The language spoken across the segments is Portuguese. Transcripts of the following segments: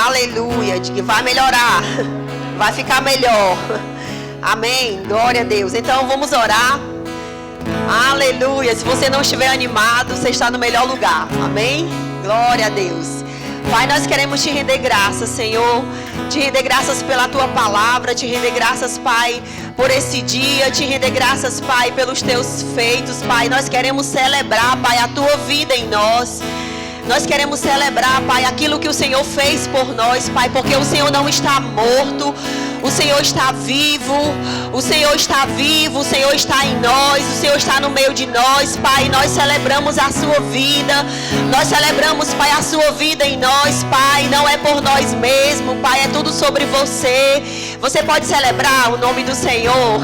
Aleluia. De que vai melhorar. Vai ficar melhor. Amém. Glória a Deus. Então vamos orar. Aleluia. Se você não estiver animado, você está no melhor lugar. Amém. Glória a Deus. Pai, nós queremos te render graças, Senhor. Te render graças pela tua palavra. Te render graças, Pai, por esse dia. Te render graças, Pai, pelos teus feitos, Pai. Nós queremos celebrar, Pai, a tua vida em nós. Nós queremos celebrar, Pai, aquilo que o Senhor fez por nós, Pai, porque o Senhor não está morto, o Senhor está vivo, o Senhor está vivo, o Senhor está em nós, o Senhor está no meio de nós, Pai. Nós celebramos a sua vida, nós celebramos, Pai, a sua vida em nós, Pai. Não é por nós mesmos, Pai, é tudo sobre você. Você pode celebrar o nome do Senhor.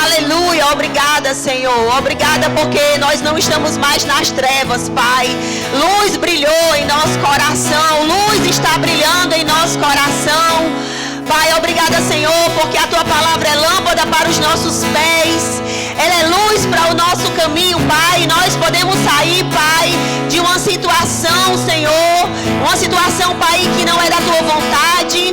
Aleluia, obrigada, Senhor. Obrigada porque nós não estamos mais nas trevas, Pai. Luz brilhou em nosso coração, luz está brilhando em nosso coração. Pai, obrigada, Senhor, porque a tua palavra é lâmpada para os nossos pés, ela é luz para o nosso caminho, Pai. Nós podemos sair, Pai, de uma situação, Senhor, uma situação, Pai, que não é da tua vontade.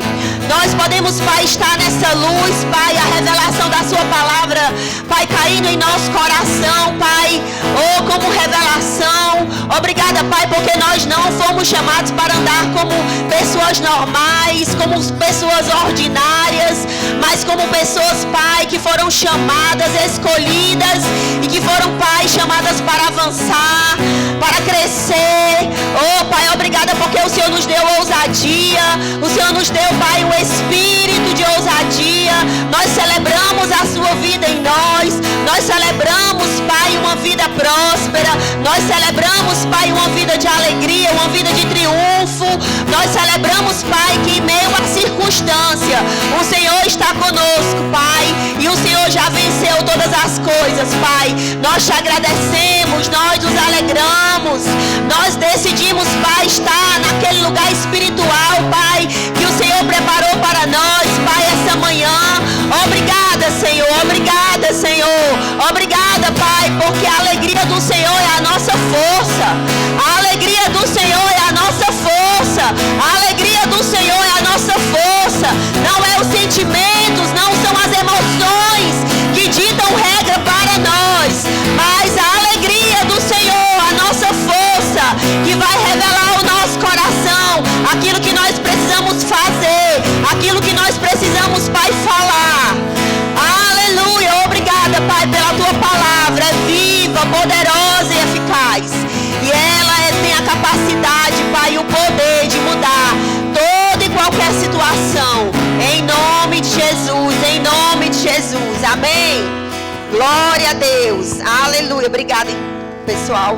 Nós podemos, Pai, estar nessa luz, Pai, a revelação da sua palavra, Pai, caindo em nosso coração, Pai, oh, como revelação. Obrigada, Pai, porque nós não fomos chamados para andar como pessoas normais, como pessoas ordinárias, mas como pessoas, Pai, que foram chamadas, escolhidas e que foram, Pai, chamadas para avançar, para crescer. Oh, Pai, obrigada porque o Senhor nos deu ousadia, o Senhor nos deu, Pai, um espírito de ousadia. Nós celebramos a sua vida em nós celebramos, Pai, uma vida próspera, nós celebramos, Pai, uma vida de alegria, uma vida de triunfo. Nós celebramos, Pai, que em meio à circunstância o Senhor está conosco, Pai, e o Senhor já venceu todas as coisas, Pai. Nós te agradecemos, nós nos alegramos, nós decidimos, Pai, estar naquele lugar espiritual, Pai, que o Senhor preparou para nós, Pai, essa manhã. Obrigada, Senhor, obrigada, Senhor, obrigada, Pai, porque a alegria do Senhor é a nossa força, a alegria do Senhor é a nossa força, a alegria do Senhor é a nossa força. Não é os sentimentos, não são as emoções que ditam regra para nós, mas a alegria do Senhor, a nossa força, que vai revelar o nosso coração, aquilo que nós precisamos fazer, aquilo que nós precisamos, Pai, falar. Aleluia, obrigada, Pai, pela tua palavra, é viva, poderosa e eficaz, e ela tem a capacidade, Pai, e o poder de mudar toda e qualquer situação, em nome de Jesus, em nome de Jesus, amém. Glória a Deus, aleluia. Obrigada, pessoal,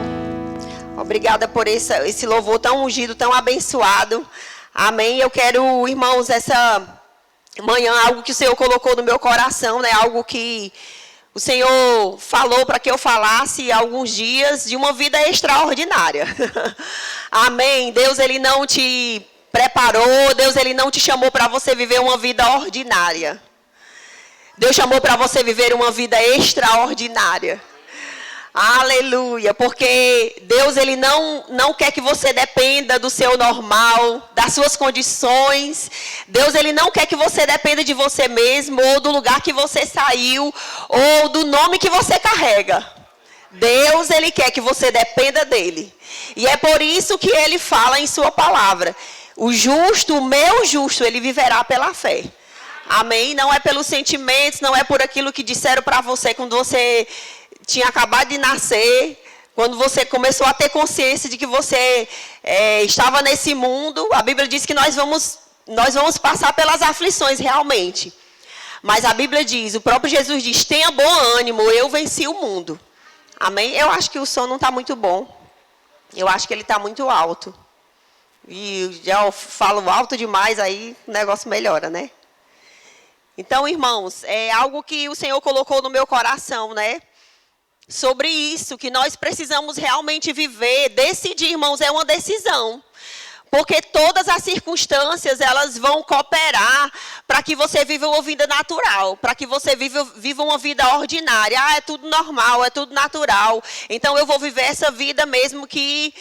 obrigada por esse louvor tão ungido, tão abençoado, amém. Eu quero, irmãos, essa manhã, algo que o Senhor colocou no meu coração, né? Algo que o Senhor falou para que eu falasse há alguns dias, de uma vida extraordinária. Amém. Deus, Ele não te preparou, Deus, Ele não te chamou para você viver uma vida ordinária. Deus chamou para você viver uma vida extraordinária. Aleluia, porque Deus, Ele não quer que você dependa do seu normal, das suas condições. Deus, Ele não quer que você dependa de você mesmo, ou do lugar que você saiu, ou do nome que você carrega. Deus, Ele quer que você dependa dEle. E é por isso que Ele fala em sua palavra: o justo, o meu justo, ele viverá pela fé. Amém? Não é pelos sentimentos, não é por aquilo que disseram para você quando você tinha acabado de nascer, quando você começou a ter consciência de que você estava nesse mundo. A Bíblia diz que nós vamos passar pelas aflições realmente. Mas a Bíblia diz, o próprio Jesus diz: tenha bom ânimo, eu venci o mundo. Amém? Eu acho que o som não está muito bom. Eu acho que ele está muito alto. E já eu falo alto demais, aí o negócio melhora, né? Então, irmãos, é algo que o Senhor colocou no meu coração, né? Sobre isso, que nós precisamos realmente viver. Decidir, irmãos, é uma decisão. Porque todas as circunstâncias, elas vão cooperar para que você viva uma vida natural, para que você viva uma vida ordinária. Ah, é tudo normal, é tudo natural. Então, eu vou viver essa vida mesmo que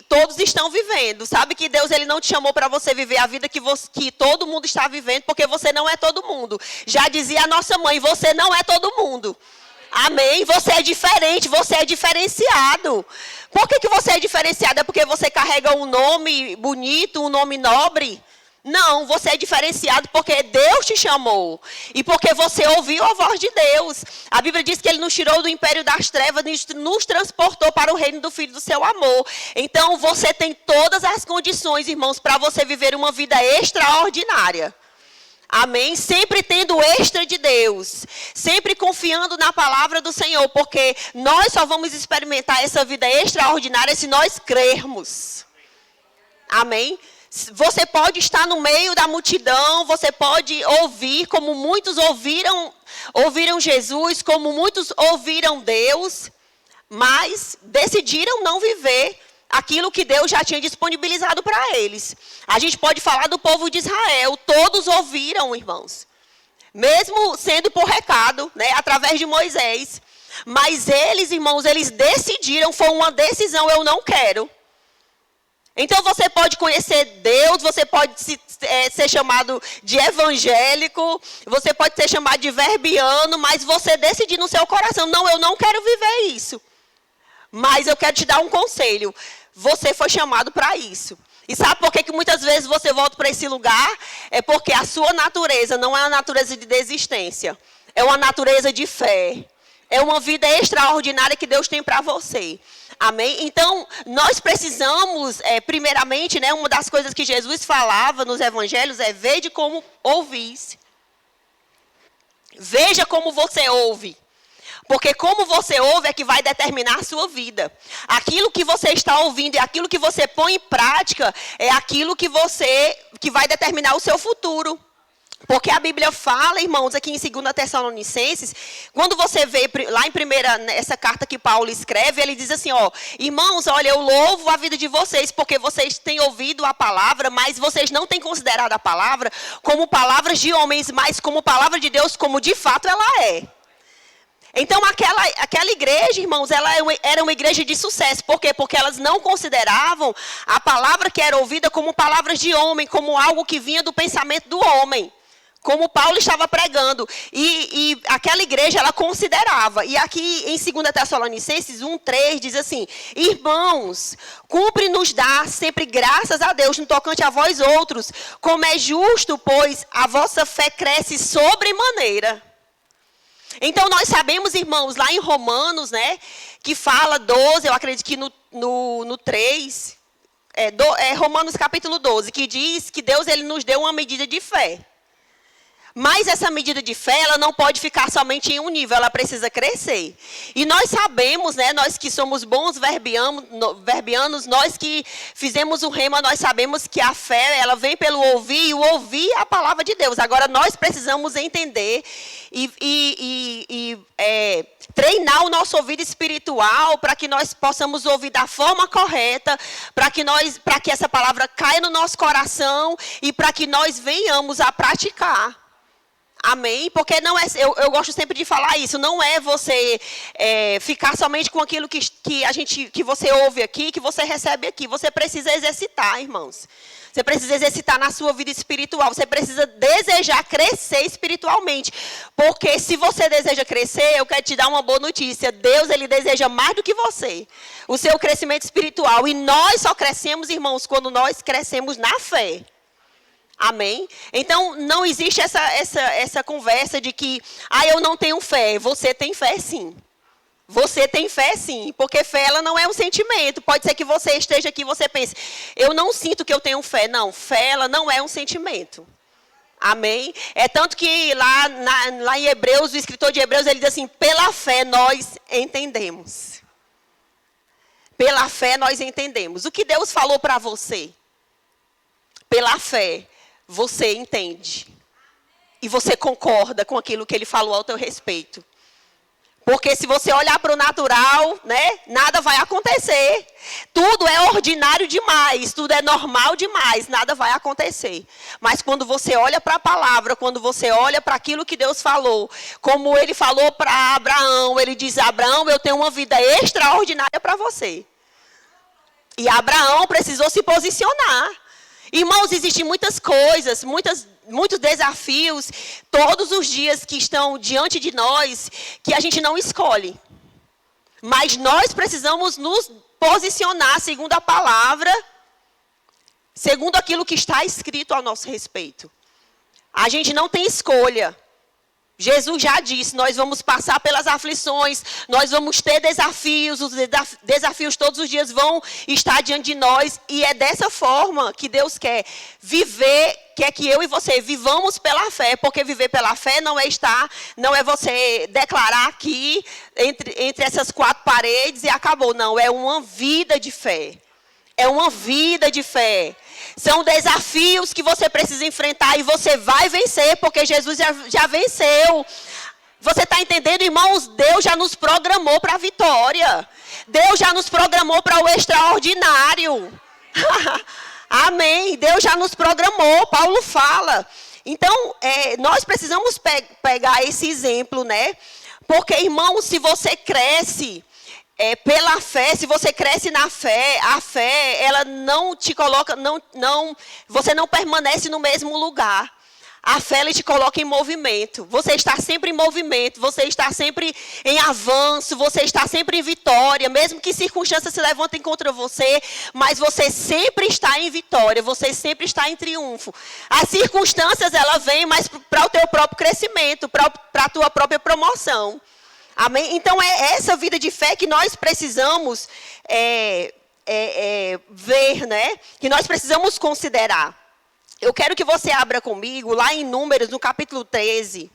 todos estão vivendo. Sabe que Deus, Ele não te chamou para você viver a vida que todo mundo está vivendo, porque você não é todo mundo. Já dizia a nossa mãe, você não é todo mundo. Amém? Você é diferente, você é diferenciado. Por que você é diferenciado? É porque você carrega um nome bonito, um nome nobre? Não, você é diferenciado porque Deus te chamou. E porque você ouviu a voz de Deus. A Bíblia diz que Ele nos tirou do império das trevas e nos transportou para o reino do Filho do seu amor. Então, você tem todas as condições, irmãos, para você viver uma vida extraordinária. Amém? Sempre tendo o extra de Deus. Sempre confiando na palavra do Senhor. Porque nós só vamos experimentar essa vida extraordinária se nós crermos. Amém? Você pode estar no meio da multidão. Você pode ouvir como muitos ouviram Jesus. Como muitos ouviram Deus. Mas decidiram não viver aquilo que Deus já tinha disponibilizado para eles. A gente pode falar do povo de Israel. Todos ouviram, irmãos. Mesmo sendo por recado, né, através de Moisés. Mas eles, irmãos, eles decidiram, foi uma decisão, eu não quero. Então você pode conhecer Deus, você pode ser chamado de evangélico, você pode ser chamado de verbiano, mas você decidir no seu coração, não, eu não quero viver isso. Mas eu quero te dar um conselho. Você foi chamado para isso. E sabe por que muitas vezes você volta para esse lugar? É porque a sua natureza não é uma natureza de desistência. É uma natureza de fé. É uma vida extraordinária que Deus tem para você. Amém? Então, nós precisamos, primeiramente, né, uma das coisas que Jesus falava nos evangelhos é: vede como ouvis. Veja como você ouve. Porque como você ouve é que vai determinar a sua vida. Aquilo que você está ouvindo e aquilo que você põe em prática é aquilo que vai determinar o seu futuro. Porque a Bíblia fala, irmãos, aqui em 2 Tessalonicenses, quando você vê lá em nessa carta que Paulo escreve, ele diz assim, ó: irmãos, olha, eu louvo a vida de vocês, porque vocês têm ouvido a palavra, mas vocês não têm considerado a palavra como palavras de homens, mas como palavra de Deus, como de fato ela é. Então, aquela igreja, irmãos, ela era uma igreja de sucesso. Por quê? Porque elas não consideravam a palavra que era ouvida como palavras de homem, como algo que vinha do pensamento do homem. Como Paulo estava pregando. E aquela igreja, ela considerava. E aqui em 2 Tessalonicenses 1:3 diz assim: irmãos, cumpre-nos dar sempre graças a Deus no tocante a vós outros, como é justo, pois a vossa fé cresce sobremaneira. Então, nós sabemos, irmãos, lá em Romanos, né, que fala 12, eu acredito que no 3, Romanos capítulo 12, que diz que Deus, Ele nos deu uma medida de fé. Mas essa medida de fé, ela não pode ficar somente em um nível, ela precisa crescer. E nós sabemos, né, nós que somos bons verbianos, nós que fizemos o rema, nós sabemos que a fé, ela vem pelo ouvir, e o ouvir é a palavra de Deus. Agora, nós precisamos entender e treinar o nosso ouvido espiritual para que nós possamos ouvir da forma correta, para que essa palavra caia no nosso coração e para que nós venhamos a praticar. Amém? Porque não é, eu gosto sempre de falar isso, não é você ficar somente com aquilo que você ouve aqui, que você recebe aqui. Você precisa exercitar, irmãos. Você precisa exercitar na sua vida espiritual. Você precisa desejar crescer espiritualmente. Porque se você deseja crescer, eu quero te dar uma boa notícia. Deus, Ele deseja mais do que você. O seu crescimento espiritual. E nós só crescemos, irmãos, quando nós crescemos na fé. Amém? Então, não existe essa conversa de que, eu não tenho fé. Você tem fé, sim. Você tem fé, sim. Porque fé, ela não é um sentimento. Pode ser que você esteja aqui e você pense, eu não sinto que eu tenho fé. Não, fé, ela não é um sentimento. Amém? É tanto que lá em Hebreus, o escritor de Hebreus, ele diz assim, pela fé nós entendemos. Pela fé nós entendemos. O que Deus falou para você? Pela fé. Você entende. E você concorda com aquilo que Ele falou ao teu respeito. Porque se você olhar para o natural, né, nada vai acontecer. Tudo é ordinário demais, tudo é normal demais, nada vai acontecer. Mas quando você olha para a palavra, quando você olha para aquilo que Deus falou, como ele falou para Abraão, ele diz: Abraão, eu tenho uma vida extraordinária para você. E Abraão precisou se posicionar. Irmãos, existem muitas coisas, muitos desafios, todos os dias que estão diante de nós, que a gente não escolhe. Mas nós precisamos nos posicionar segundo a palavra, segundo aquilo que está escrito a nosso respeito. A gente não tem escolha. Jesus já disse, nós vamos passar pelas aflições, nós vamos ter desafios, os desafios todos os dias vão estar diante de nós. E é dessa forma que Deus quer viver, quer que eu e você vivamos pela fé. Porque viver pela fé não é você declarar aqui, entre essas quatro paredes e acabou. Não, é uma vida de fé. É uma vida de fé. São desafios que você precisa enfrentar e você vai vencer, porque Jesus já venceu. Você está entendendo, irmãos? Deus já nos programou para a vitória. Deus já nos programou para o extraordinário. Amém. Deus já nos programou. Paulo fala. Então, nós precisamos pegar esse exemplo, né? Porque, irmãos, se você cresce... pela fé, se você cresce na fé, a fé, ela não te coloca, você não permanece no mesmo lugar. A fé, ela te coloca em movimento. Você está sempre em movimento, você está sempre em avanço, você está sempre em vitória, mesmo que circunstâncias se levantem contra você, mas você sempre está em vitória, você sempre está em triunfo. As circunstâncias, elas vêm, mas para o teu próprio crescimento, para a tua própria promoção. Amém? Então, é essa vida de fé que nós precisamos ver, né? Que nós precisamos considerar. Eu quero que você abra comigo, lá em Números, no capítulo 13.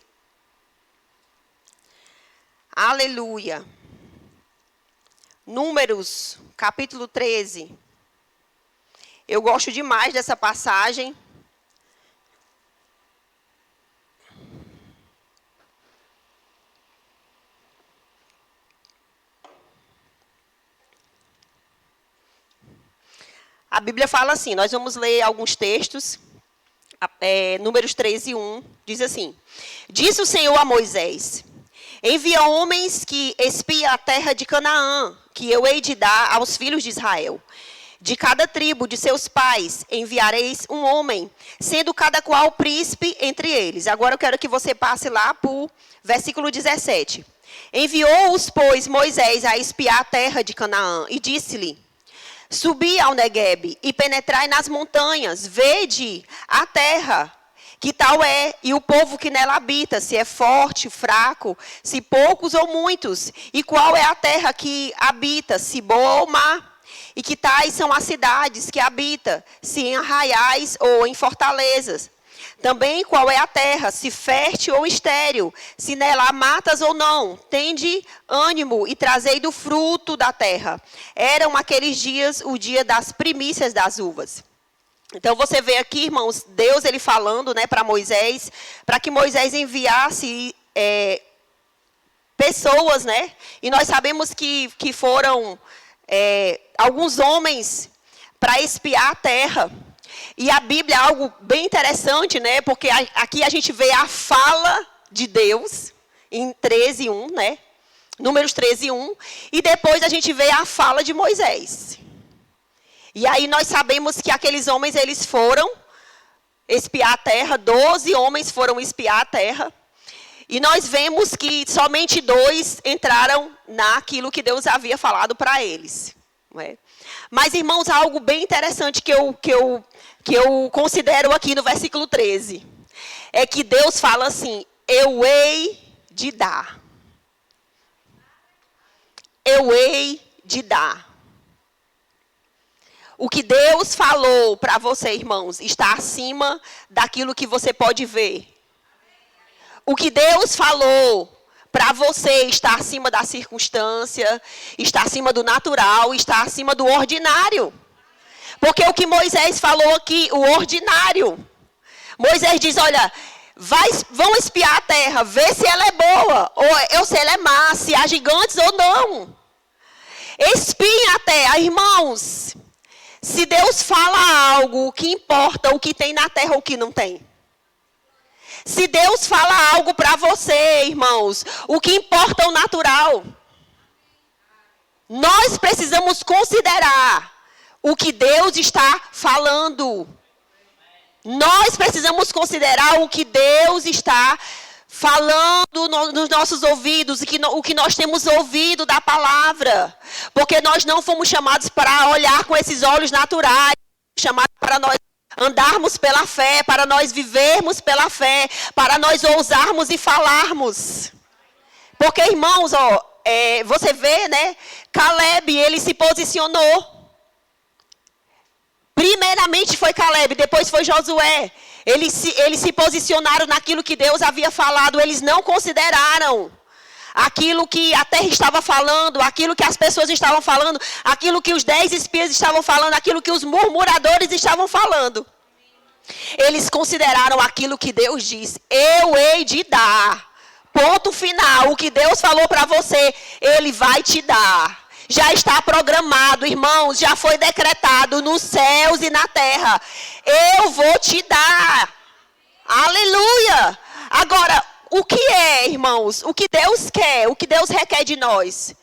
Aleluia. Números, capítulo 13. Eu gosto demais dessa passagem. A Bíblia fala assim, nós vamos ler alguns textos, Números 13, 1, diz assim: Disse o Senhor a Moisés: Envia homens que espiem a terra de Canaã, que eu hei de dar aos filhos de Israel. De cada tribo de seus pais enviareis um homem, sendo cada qual príncipe entre eles. Agora eu quero que você passe lá para o versículo 17. Enviou-os, pois, Moisés a espiar a terra de Canaã, e disse-lhe: Subi ao Neguebe e penetrai nas montanhas, vede a terra, que tal é, e o povo que nela habita, se é forte, fraco, se poucos ou muitos, e qual é a terra que habita, se boa ou má, e que tais são as cidades que habita, se em arraiais ou em fortalezas. Também qual é a terra, se fértil ou estéril, se nela há matas ou não. Tende ânimo e trazei do fruto da terra. Eram aqueles dias o dia das primícias das uvas. Então você vê aqui, irmãos, Deus ele falando, né, para Moisés, para que Moisés enviasse pessoas, né? E nós sabemos que foram alguns homens para espiar a terra. E a Bíblia é algo bem interessante, né? Porque aqui a gente vê a fala de Deus, em 13, 1, né? Números 13, 1. E depois a gente vê a fala de Moisés. E aí nós sabemos que aqueles homens, eles foram espiar a terra. 12 homens foram espiar a terra. E nós vemos que somente 2 entraram naquilo que Deus havia falado para eles. Não é? Mas, irmãos, há algo bem interessante que eu considero aqui no versículo 13. É que Deus fala assim: eu hei de dar. Eu hei de dar. O que Deus falou para você, irmãos, está acima daquilo que você pode ver. O que Deus falou para você está acima da circunstância, está acima do natural, está acima do ordinário. Porque o que Moisés falou aqui, o ordinário. Moisés diz, olha, vão espiar a terra, ver se ela é boa, ou se ela é má, se há gigantes ou não. Espiem a terra, irmãos. Se Deus fala algo, o que importa, o que tem na terra ou o que não tem. Se Deus fala algo para você, irmãos, o que importa é o natural. Nós precisamos considerar o que Deus está falando. Nós precisamos considerar o que Deus está falando nos nossos ouvidos, o que nós temos ouvido da palavra. Porque nós não fomos chamados para olhar com esses olhos naturais, chamados para nós andarmos pela fé, para nós vivermos pela fé, para nós ousarmos e falarmos. Porque, irmãos, você vê, né? Caleb, ele se posicionou. Primeiramente foi Caleb, depois foi Josué. Eles se posicionaram naquilo que Deus havia falado. Eles não consideraram aquilo que a terra estava falando, aquilo que as pessoas estavam falando, aquilo que os 10 espias estavam falando, aquilo que os murmuradores estavam falando. Eles consideraram aquilo que Deus diz. Eu hei de dar. Ponto final. O que Deus falou para você, Ele vai te dar. Já está programado, irmãos, já foi decretado nos céus e na terra. Eu vou te dar. Aleluia. Agora, o que é, irmãos? O que Deus quer, o que Deus requer de nós?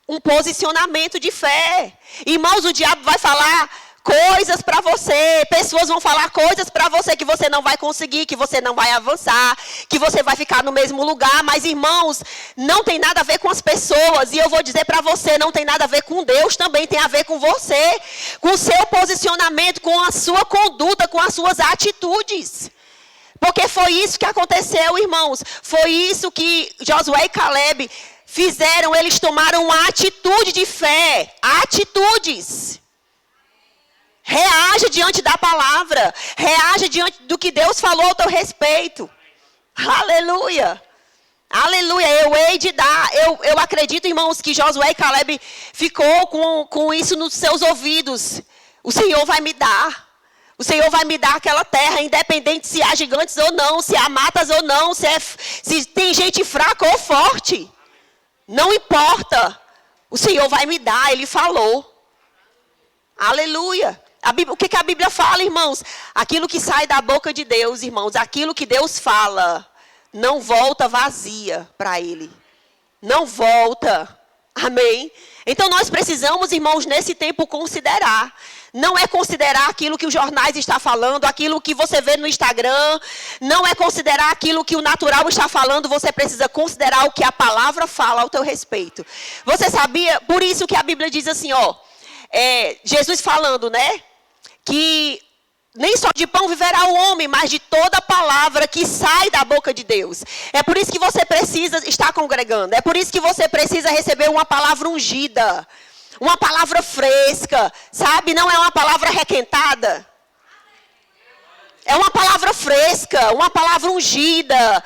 Um posicionamento de fé. Irmãos, o diabo vai falar coisas para você, pessoas vão falar coisas para você que você não vai conseguir, que você não vai avançar, que você vai ficar no mesmo lugar. Mas, irmãos, não tem nada a ver com as pessoas. E eu vou dizer para você, não tem nada a ver com Deus, também tem a ver com você, com o seu posicionamento, com a sua conduta, com as suas atitudes. Porque foi isso que aconteceu, irmãos. Foi isso que Josué e Caleb fizeram. Eles tomaram uma atitude de fé. Atitudes. Reaja diante da palavra. Reaja diante do que Deus falou ao teu respeito. Aleluia. Aleluia. Eu hei de dar. Eu acredito, irmãos, que Josué e Caleb ficou com isso nos seus ouvidos. O Senhor vai me dar. O Senhor vai me dar aquela terra, independente se há gigantes ou não, se há matas ou não, se tem gente fraca ou forte. Não importa. O Senhor vai me dar. Ele falou. Aleluia. O que a Bíblia fala, irmãos? Aquilo que sai da boca de Deus, irmãos, aquilo que Deus fala, não volta vazia para Ele. Não volta. Amém? Então nós precisamos, irmãos, nesse tempo considerar. Não é considerar aquilo que os jornais estão falando, aquilo que você vê no Instagram. Não é considerar aquilo que o natural está falando. Você precisa considerar o que a palavra fala ao teu respeito. Você sabia? Por isso que a Bíblia diz assim, Jesus falando, né? Que nem só de pão viverá o homem, mas de toda palavra que sai da boca de Deus. É por isso que você precisa estar congregando. É por isso que você precisa receber uma palavra ungida. Uma palavra fresca. Sabe? Não é uma palavra requentada. É uma palavra fresca, uma palavra ungida,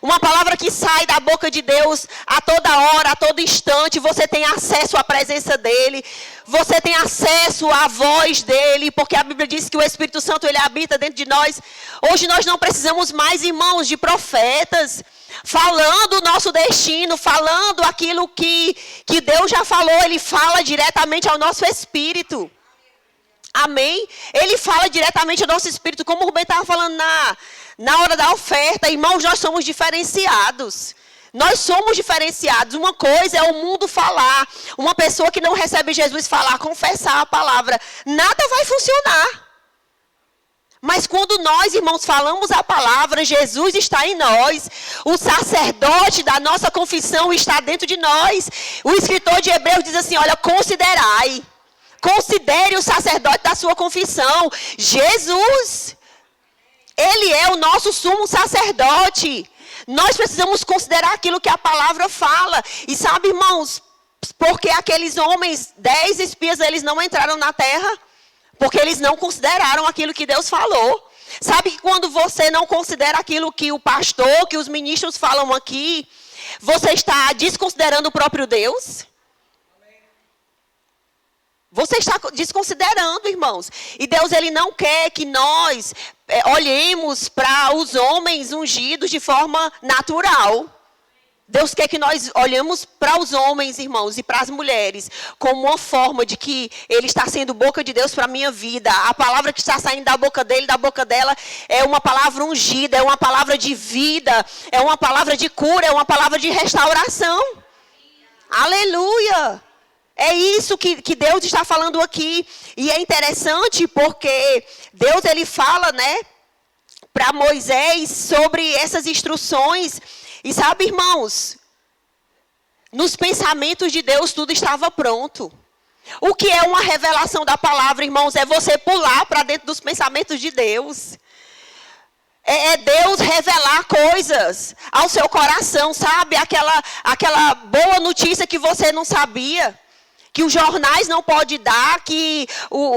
uma palavra que sai da boca de Deus a toda hora, a todo instante. Você tem acesso à presença dEle, você tem acesso à voz dEle, porque a Bíblia diz que o Espírito Santo, Ele habita dentro de nós. Hoje nós não precisamos mais, irmãos, de profetas, falando o nosso destino, falando aquilo que Deus já falou. Ele fala diretamente ao nosso espírito. Amém? Ele fala diretamente ao nosso espírito, como o Rubem estava falando na hora da oferta. Irmãos, nós somos diferenciados. Nós somos diferenciados. Uma coisa é o mundo falar. Uma pessoa que não recebe Jesus falar, confessar a palavra, nada vai funcionar. Mas quando nós, irmãos, falamos a palavra, Jesus está em nós. O sacerdote da nossa confissão está dentro de nós. O escritor de Hebreus diz assim, olha, considerai. Considere o sacerdote da sua confissão. Jesus. Ele é o nosso sumo sacerdote. Nós precisamos considerar aquilo que a palavra fala. E sabe, irmãos, porque aqueles homens, 10 espias, eles não entraram na terra? Porque eles não consideraram aquilo que Deus falou. Sabe que quando você não considera aquilo que o pastor, que os ministros falam aqui, você está desconsiderando o próprio Deus? Você está desconsiderando, irmãos. E Deus, Ele não quer que nós olhemos para os homens ungidos de forma natural. Deus quer que nós olhemos para os homens, irmãos, e para as mulheres, como uma forma de que Ele está sendo boca de Deus para a minha vida. A palavra que está saindo da boca dele, da boca dela, é uma palavra ungida, é uma palavra de vida, é uma palavra de cura, é uma palavra de restauração. Aleluia! É isso que Deus está falando aqui. E é interessante porque Deus, Ele fala, né, para Moisés sobre essas instruções. E sabe, irmãos, nos pensamentos de Deus tudo estava pronto. O que é uma revelação da palavra, irmãos? É você pular para dentro dos pensamentos de Deus. É Deus revelar coisas ao seu coração, sabe? Aquela boa notícia que você não sabia. Que os jornais não podem dar, que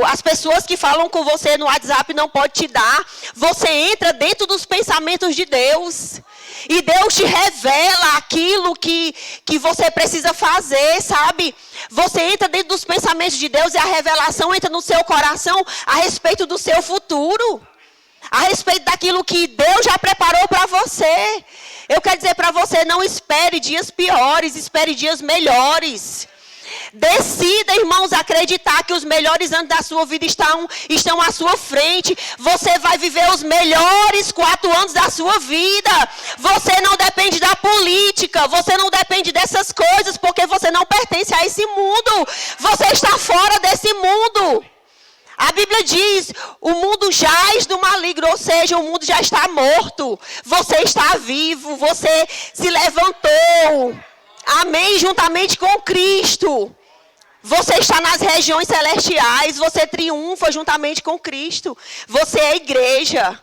as pessoas que falam com você no WhatsApp não podem te dar. Você entra dentro dos pensamentos de Deus. E Deus te revela aquilo que você precisa fazer, sabe? Você entra dentro dos pensamentos de Deus e a revelação entra no seu coração a respeito do seu futuro. A respeito daquilo que Deus já preparou para você. Eu quero dizer para você, não espere dias piores, espere dias melhores. Decida, irmãos, acreditar que os melhores anos da sua vida estão à sua frente. Você vai viver os melhores 4 anos da sua vida. Você não depende da política. Você não depende dessas coisas, porque você não pertence a esse mundo. Você está fora desse mundo. A Bíblia diz, o mundo jaz do maligno, ou seja, o mundo já está morto. Você está vivo, você se levantou. Amém? Juntamente com Cristo. Você está nas regiões celestiais. Você triunfa juntamente com Cristo. Você é a igreja.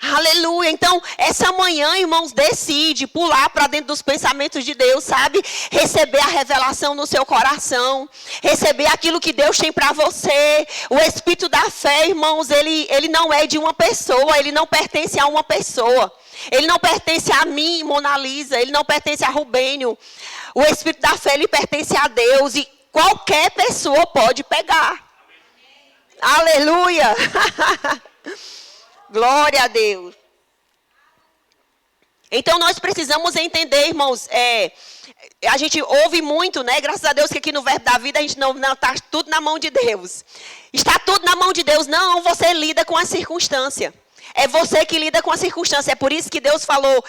Aleluia. Então, essa manhã, irmãos, decide pular para dentro dos pensamentos de Deus, sabe? Receber a revelação no seu coração. Receber aquilo que Deus tem para você. O espírito da fé, irmãos, ele não é de uma pessoa. Ele não pertence a uma pessoa. Ele não pertence a mim, Mona Lisa. Ele não pertence a Rubênio. O espírito da fé, ele pertence a Deus. E qualquer pessoa pode pegar. Aleluia. Glória a Deus. Então, nós precisamos entender, irmãos. A gente ouve muito, né? Graças a Deus que aqui no Verbo da Vida a gente não está tudo na mão de Deus. Está tudo na mão de Deus. Não, você lida com a circunstância. É você que lida com a circunstância. É por isso que Deus falou,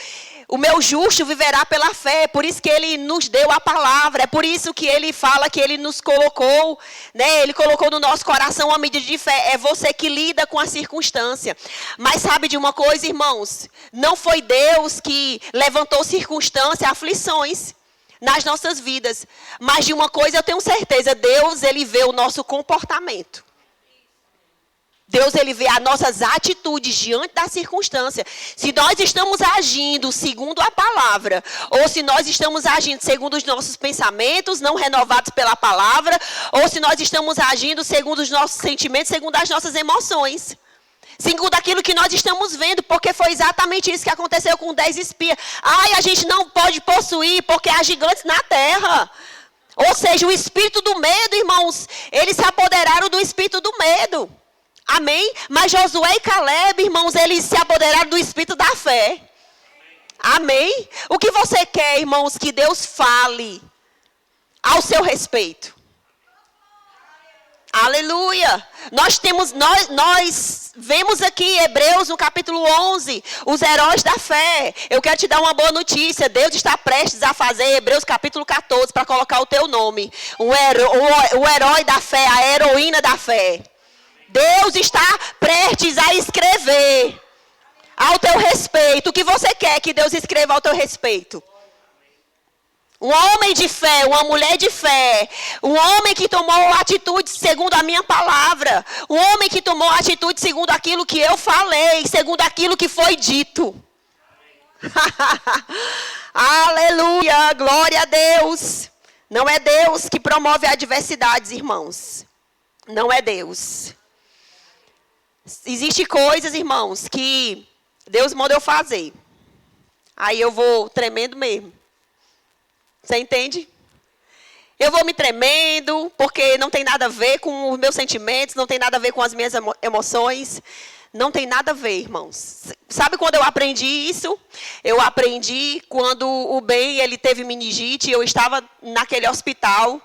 o meu justo viverá pela fé. É por isso que Ele nos deu a palavra. É por isso que Ele fala que Ele nos colocou, né? Ele colocou no nosso coração a medida de fé. É você que lida com a circunstância. Mas sabe de uma coisa, irmãos? Não foi Deus que levantou circunstâncias, aflições nas nossas vidas. Mas de uma coisa eu tenho certeza. Deus, Ele vê o nosso comportamento. Deus, Ele vê as nossas atitudes diante da circunstância. Se nós estamos agindo segundo a palavra, ou se nós estamos agindo segundo os nossos pensamentos, não renovados pela palavra, ou se nós estamos agindo segundo os nossos sentimentos, segundo as nossas emoções. Segundo aquilo que nós estamos vendo, porque foi exatamente isso que aconteceu com 10 espias. Ai, a gente não pode possuir, porque há gigantes na terra. Ou seja, o espírito do medo, irmãos, eles se apoderaram do espírito do medo. Amém? Mas Josué e Caleb, irmãos, eles se apoderaram do espírito da fé. Amém? O que você quer, irmãos, que Deus fale ao seu respeito? Aleluia! Nós vemos aqui Hebreus no capítulo 11, os heróis da fé. Eu quero te dar uma boa notícia. Deus está prestes a fazer Hebreus capítulo 14 para colocar o teu nome. O herói da fé, a heroína da fé. Deus está prestes a escrever ao teu respeito. O que você quer que Deus escreva ao teu respeito? Um homem de fé, uma mulher de fé. Um homem que tomou atitude segundo a minha palavra. Um homem que tomou atitude segundo aquilo que eu falei. Segundo aquilo que foi dito. Aleluia, glória a Deus. Não é Deus que promove adversidades, irmãos. Não é Deus. Existem coisas, irmãos, que Deus manda eu fazer. Aí eu vou tremendo mesmo. Você entende? Eu vou me tremendo, porque não tem nada a ver com os meus sentimentos, não tem nada a ver com as minhas emoções. Não tem nada a ver, irmãos. Sabe quando eu aprendi isso? Eu aprendi quando o Ben, ele teve meningite, eu estava naquele hospital,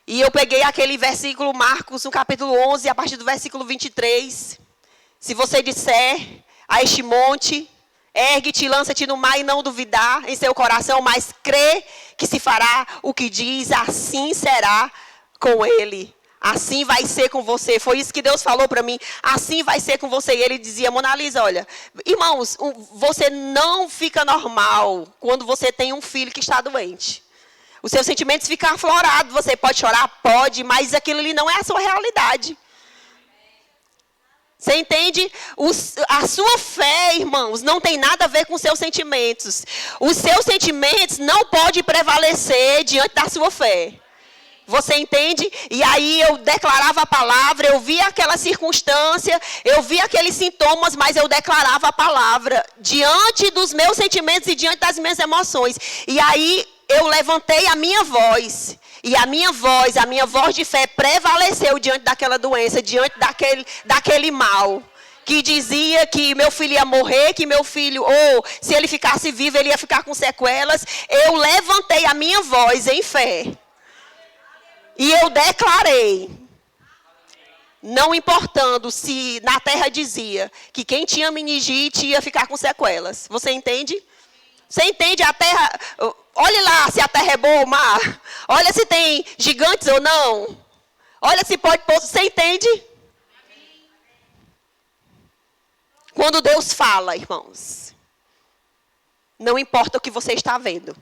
e eu peguei aquele versículo, Marcos, no capítulo 11, a partir do versículo 23. Se você disser a este monte, ergue-te e lança-te no mar e não duvidar em seu coração, mas crê que se fará o que diz, assim será com ele. Assim vai ser com você. Foi isso que Deus falou para mim. Assim vai ser com você. E ele dizia, Mona Lisa, olha, irmãos, você não fica normal quando você tem um filho que está doente. Os seus sentimentos ficam aflorados. Você pode chorar? Pode, mas aquilo ali não é a sua realidade. Você entende? A sua fé, irmãos, não tem nada a ver com os seus sentimentos. Os seus sentimentos não podem prevalecer diante da sua fé. Você entende? E aí eu declarava a palavra, eu via aquela circunstância, eu via aqueles sintomas, mas eu declarava a palavra diante dos meus sentimentos e diante das minhas emoções. E aí eu levantei a minha voz. E a minha voz de fé prevaleceu diante daquela doença, diante daquele mal. Que dizia que meu filho ia morrer, que meu filho, ou se ele ficasse vivo, ele ia ficar com sequelas. Eu levantei a minha voz em fé. E eu declarei, não importando se na terra dizia que quem tinha meningite ia ficar com sequelas. Você entende? Você entende a terra? Olhe lá se a terra é boa ou má. Olha se tem gigantes ou não. Olha se pode pôr. Você entende? Quando Deus fala, irmãos, não importa o que você está vendo.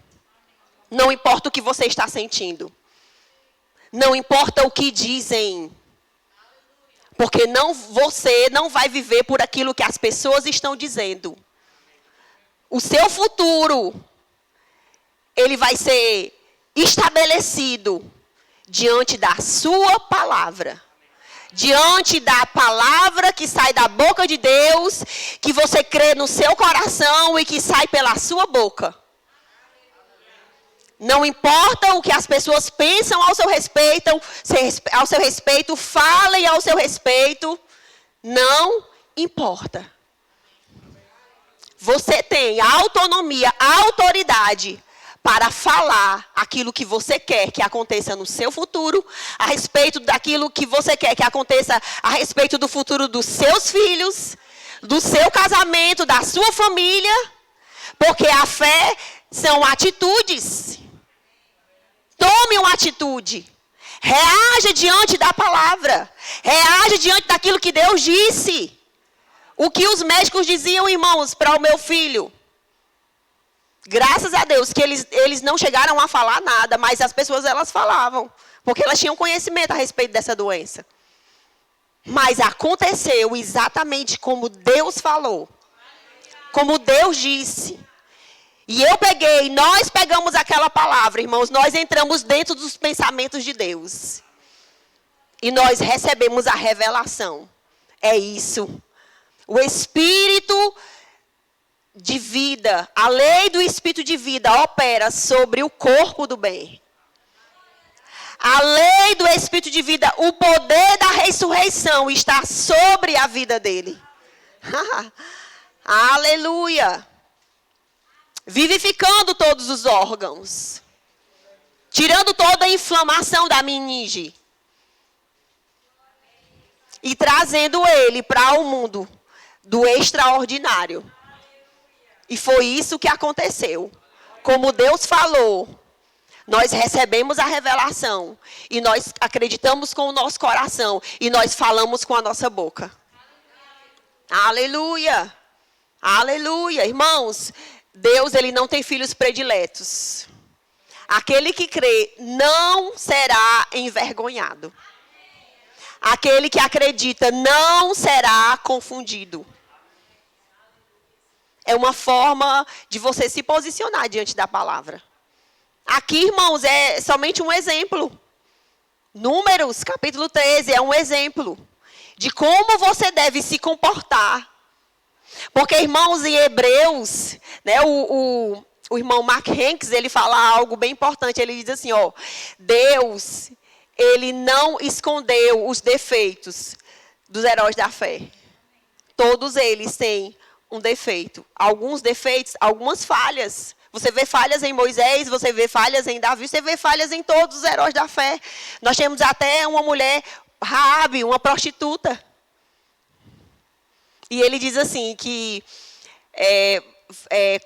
Não importa o que você está sentindo. Não importa o que dizem. Porque você não vai viver por aquilo que as pessoas estão dizendo. O seu futuro, ele vai ser estabelecido diante da sua palavra. Diante da palavra que sai da boca de Deus, que você crê no seu coração e que sai pela sua boca. Não importa o que as pessoas pensam ao seu respeito, falem ao seu respeito, não importa. Você tem autonomia, autoridade para falar aquilo que você quer que aconteça no seu futuro, a respeito daquilo que você quer que aconteça a respeito do futuro dos seus filhos, do seu casamento, da sua família, porque a fé são atitudes. Tome uma atitude. Reaja diante da palavra. Reaja diante daquilo que Deus disse. O que os médicos diziam, irmãos, para o meu filho. Graças a Deus que eles não chegaram a falar nada, mas as pessoas elas falavam. Porque elas tinham conhecimento a respeito dessa doença. Mas aconteceu exatamente como Deus falou. Como Deus disse. E nós pegamos aquela palavra, irmãos, nós entramos dentro dos pensamentos de Deus. E nós recebemos a revelação. É isso. O Espírito de vida, a lei do Espírito de vida opera sobre o corpo do bem. A lei do Espírito de vida, o poder da ressurreição está sobre a vida dele. Aleluia. Vivificando todos os órgãos. Tirando toda a inflamação da meninge. E trazendo ele para o mundo do extraordinário. E foi isso que aconteceu. Como Deus falou, nós recebemos a revelação. E nós acreditamos com o nosso coração. E nós falamos com a nossa boca. Aleluia. Aleluia. Irmãos, Deus, ele não tem filhos prediletos. Aquele que crê não será envergonhado. Aquele que acredita não será confundido. É uma forma de você se posicionar diante da palavra. Aqui, irmãos, é somente um exemplo. Números, capítulo 13, é um exemplo de como você deve se comportar. Porque, irmãos, em Hebreus, né, o irmão Mark Hanks, ele fala algo bem importante. Ele diz assim, ó, Deus, ele não escondeu os defeitos dos heróis da fé. Todos eles têm um defeito. Alguns defeitos, algumas falhas. Você vê falhas em Moisés, você vê falhas em Davi, você vê falhas em todos os heróis da fé. Nós temos até uma mulher, Raabe, uma prostituta. E ele diz assim, que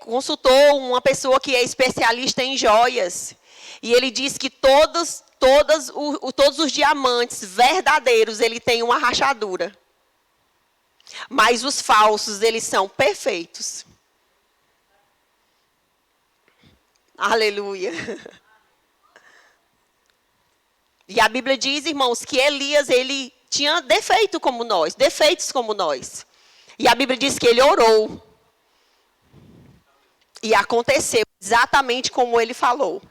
consultou uma pessoa que é especialista em joias. E ele diz que todos os diamantes verdadeiros, ele tem uma rachadura. Mas os falsos, eles são perfeitos. Aleluia. E a Bíblia diz, irmãos, que Elias, ele tinha defeitos como nós. E a Bíblia diz que ele orou. E aconteceu exatamente como ele falou.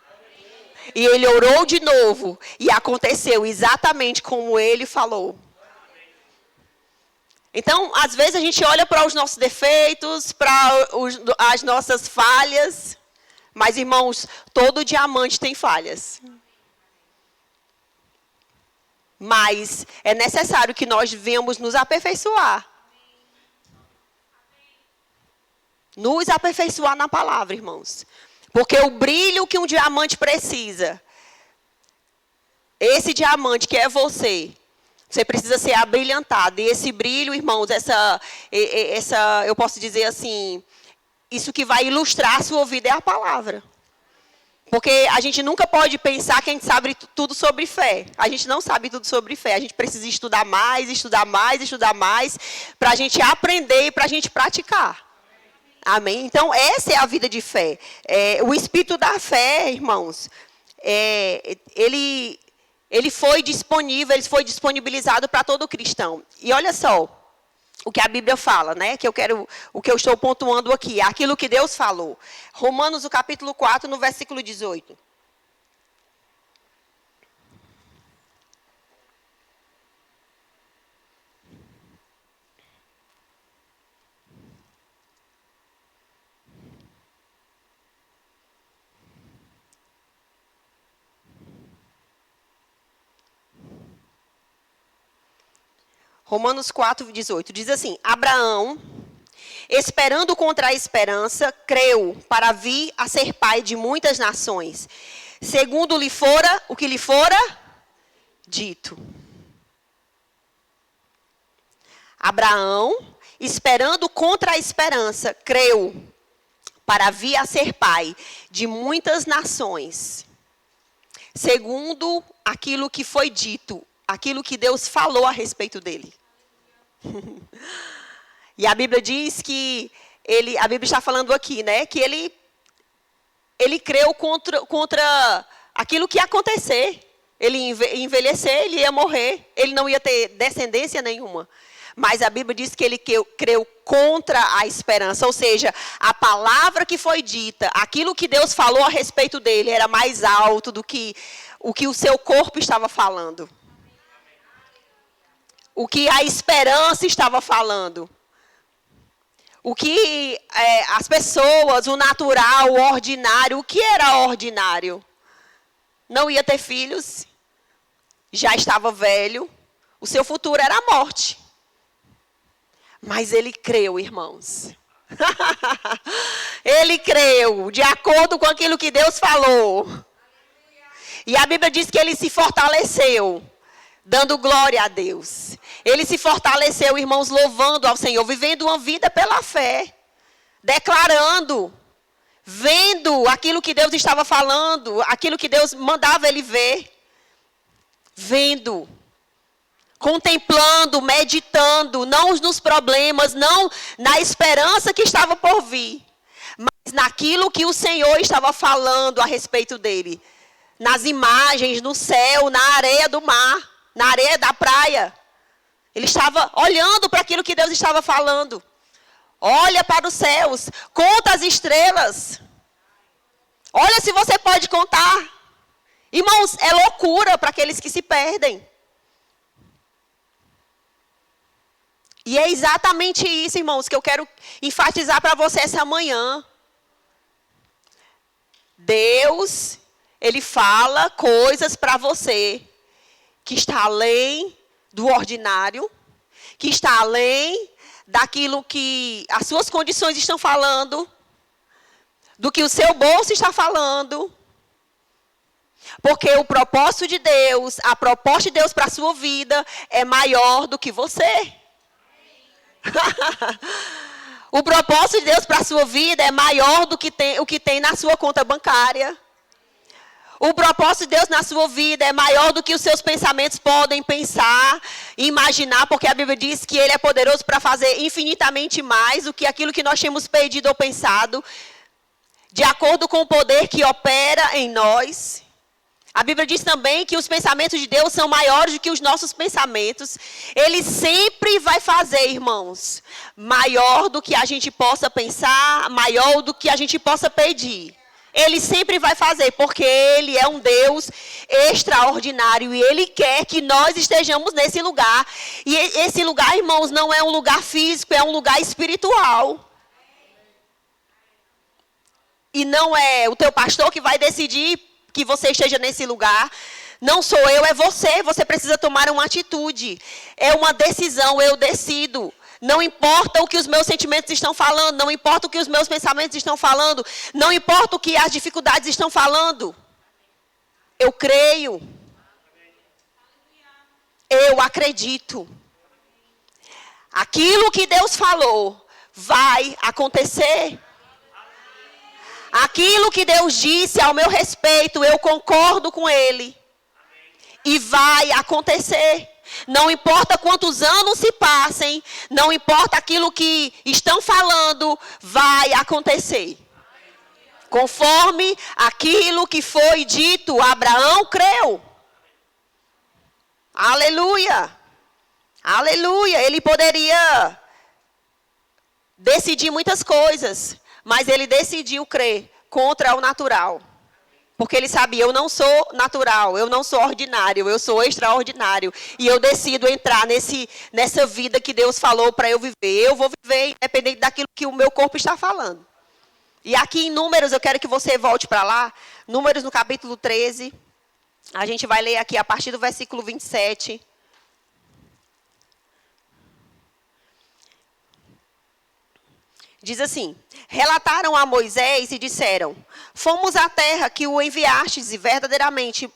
E ele orou de novo. E aconteceu exatamente como ele falou. Então, às vezes a gente olha para os nossos defeitos, para as nossas falhas. Mas, irmãos, todo diamante tem falhas. Mas é necessário que nós venhamos nos aperfeiçoar. Nos aperfeiçoar na palavra, irmãos. Porque o brilho que um diamante precisa, esse diamante que é você precisa ser abrilhantado. E esse brilho, irmãos, eu posso dizer assim, isso que vai ilustrar a sua vida é a palavra. Porque a gente nunca pode pensar que a gente sabe tudo sobre fé. A gente não sabe tudo sobre fé. A gente precisa estudar mais, para a gente aprender e para a gente praticar. Amém? Então, essa é a vida de fé. O espírito da fé, irmãos, ele foi disponível, ele foi disponibilizado para todo cristão. E olha só o que a Bíblia fala, né? O que eu estou pontuando aqui, aquilo que Deus falou. Romanos, o capítulo 4, no versículo 18. Romanos 4, 18. Diz assim, Abraão, esperando contra a esperança, creu para vir a ser pai de muitas nações, segundo lhe fora, o que lhe fora dito. Abraão, esperando contra a esperança, creu para vir a ser pai de muitas nações, segundo aquilo que foi dito, aquilo que Deus falou a respeito dele. E a Bíblia diz que a Bíblia está falando aqui, né, que ele creu contra aquilo que ia acontecer. Ele ia envelhecer, ele ia morrer, ele não ia ter descendência nenhuma. Mas a Bíblia diz que ele creu contra a esperança, ou seja, a palavra que foi dita, aquilo que Deus falou a respeito dele era mais alto do que o seu corpo estava falando. O que a esperança estava falando. O que as pessoas, o natural, o ordinário, o que era ordinário? Não ia ter filhos, já estava velho, o seu futuro era a morte. Mas ele creu, irmãos. Ele creu, de acordo com aquilo que Deus falou. E a Bíblia diz que ele se fortaleceu, dando glória a Deus. Ele se fortaleceu, irmãos, louvando ao Senhor, vivendo uma vida pela fé, declarando, vendo aquilo que Deus estava falando, aquilo que Deus mandava ele ver, vendo, contemplando, meditando, não nos problemas, não na esperança que estava por vir, mas naquilo que o Senhor estava falando a respeito dele, nas imagens, no céu, na areia do mar, na areia da praia. Ele estava olhando para aquilo que Deus estava falando. Olha para os céus, conta as estrelas. Olha se você pode contar. Irmãos, é loucura para aqueles que se perdem. E é exatamente isso, irmãos, que eu quero enfatizar para você essa manhã. Deus, Ele fala coisas para você que está além do ordinário, que está além daquilo que as suas condições estão falando, do que o seu bolso está falando. Porque o propósito de Deus, a proposta de Deus para a sua vida é maior do que você. O propósito de Deus para a sua vida é maior do que o que tem na sua conta bancária. O propósito de Deus na sua vida é maior do que os seus pensamentos podem pensar, imaginar, porque a Bíblia diz que Ele é poderoso para fazer infinitamente mais do que aquilo que nós temos pedido ou pensado, de acordo com o poder que opera em nós. A Bíblia diz também que os pensamentos de Deus são maiores do que os nossos pensamentos. Ele sempre vai fazer, irmãos, maior do que a gente possa pensar, maior do que a gente possa pedir. Ele sempre vai fazer, porque Ele é um Deus extraordinário e Ele quer que nós estejamos nesse lugar. E esse lugar, irmãos, não é um lugar físico, é um lugar espiritual. E não é o teu pastor que vai decidir que você esteja nesse lugar. Não sou eu, é você. Você precisa tomar uma atitude. É uma decisão, eu decido. Não importa o que os meus sentimentos estão falando, não importa o que os meus pensamentos estão falando, não importa o que as dificuldades estão falando. Eu creio. Eu acredito. Aquilo que Deus falou vai acontecer. Aquilo que Deus disse ao meu respeito, eu concordo com Ele. E vai acontecer. Não importa quantos anos se passem, não importa aquilo que estão falando, vai acontecer. Conforme aquilo que foi dito, Abraão creu. Aleluia. Aleluia. Ele poderia decidir muitas coisas, mas ele decidiu crer contra o natural. Porque ele sabia, eu não sou natural, eu não sou ordinário, eu sou extraordinário. E eu decido entrar nessa vida que Deus falou para eu viver. Eu vou viver independente daquilo que o meu corpo está falando. E aqui em Números, eu quero que você volte para lá. Números no capítulo 13. A gente vai ler aqui a partir do versículo 27. Diz assim: relataram a Moisés e disseram: fomos à terra que o enviastes e verdadeiramente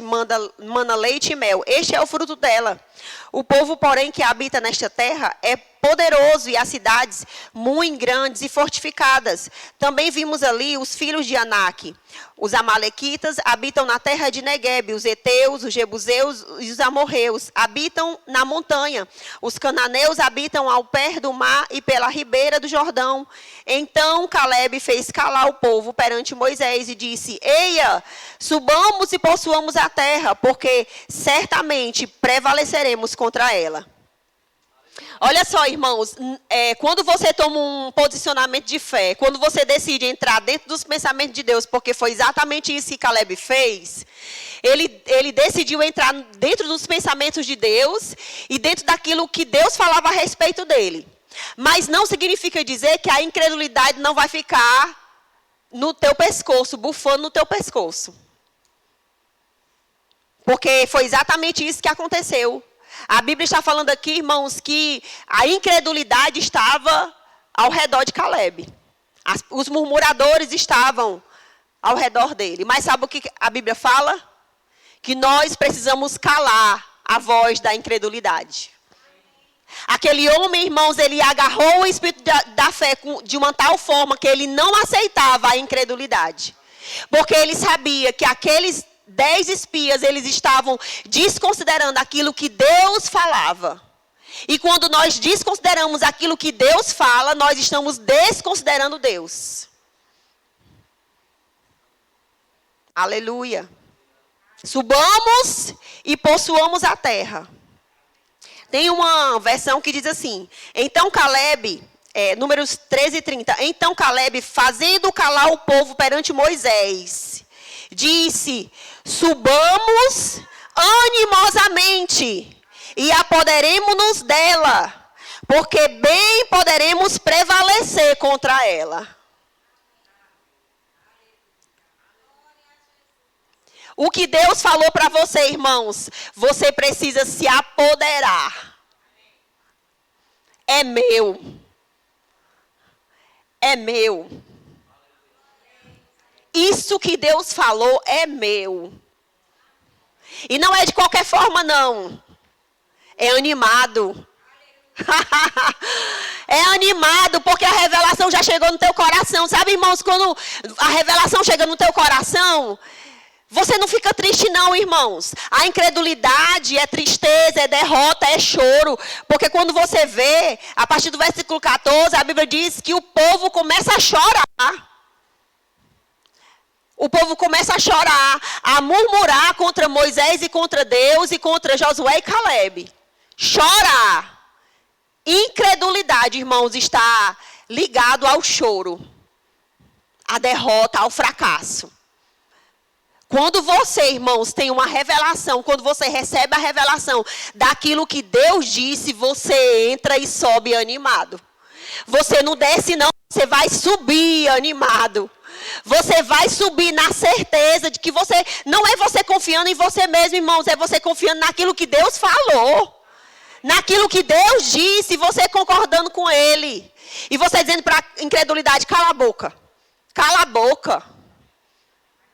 mana leite e mel. Este é o fruto dela. O povo, porém, que habita nesta terra é poderoso e as cidades muito grandes e fortificadas. Também vimos ali os filhos de Anak. Os amalequitas habitam na terra de Neguebe. Os heteus, os jebuseus e os amorreus habitam na montanha. Os cananeus habitam ao pé do mar e pela ribeira do Jordão. Então Calebe fez calar o povo perante Moisés e disse: eia, subamos e possuamos a terra, porque certamente prevaleceremos contra ela. Olha só, irmãos, quando você toma um posicionamento de fé, quando você decide entrar dentro dos pensamentos de Deus, porque foi exatamente isso que Calebe fez, ele decidiu entrar dentro dos pensamentos de Deus e dentro daquilo que Deus falava a respeito dele. Mas não significa dizer que a incredulidade não vai ficar no teu pescoço, bufando no teu pescoço. Porque foi exatamente isso que aconteceu. A Bíblia está falando aqui, irmãos, que a incredulidade estava ao redor de Calebe. Os murmuradores estavam ao redor dele. Mas sabe o que a Bíblia fala? Que nós precisamos calar a voz da incredulidade. Aquele homem, irmãos, ele agarrou o espírito da fé de uma tal forma que ele não aceitava a incredulidade. Porque ele sabia que aqueles 10 espias, eles estavam desconsiderando aquilo que Deus falava. E quando nós desconsideramos aquilo que Deus fala, nós estamos desconsiderando Deus. Aleluia. Subamos e possuamos a terra. Tem uma versão que diz assim: então Calebe, Números 13:30. Então Calebe, fazendo calar o povo perante Moisés, disse: subamos animosamente e apoderemo-nos dela, porque bem poderemos prevalecer contra ela. O que Deus falou para você, irmãos, você precisa se apoderar. É meu. É meu. Isso que Deus falou é meu. E não é de qualquer forma, não. É animado. É animado, porque a revelação já chegou no teu coração. Sabe, irmãos, quando a revelação chega no teu coração, você não fica triste não, irmãos. A incredulidade é tristeza, é derrota, é choro. Porque quando você vê, a partir do versículo 14, a Bíblia diz que o povo começa a chorar. O povo começa a chorar, a murmurar contra Moisés e contra Deus e contra Josué e Caleb. Chorar. Incredulidade, irmãos, está ligado ao choro, à derrota, ao fracasso. Quando você, irmãos, tem uma revelação, quando você recebe a revelação daquilo que Deus disse, você entra e sobe animado. Você não desce não, você vai subir animado. Você vai subir na certeza de que você, não é você confiando em você mesmo, irmãos, é você confiando naquilo que Deus falou. Naquilo que Deus disse, você concordando com Ele. E você dizendo para a incredulidade, cala a boca. Cala a boca.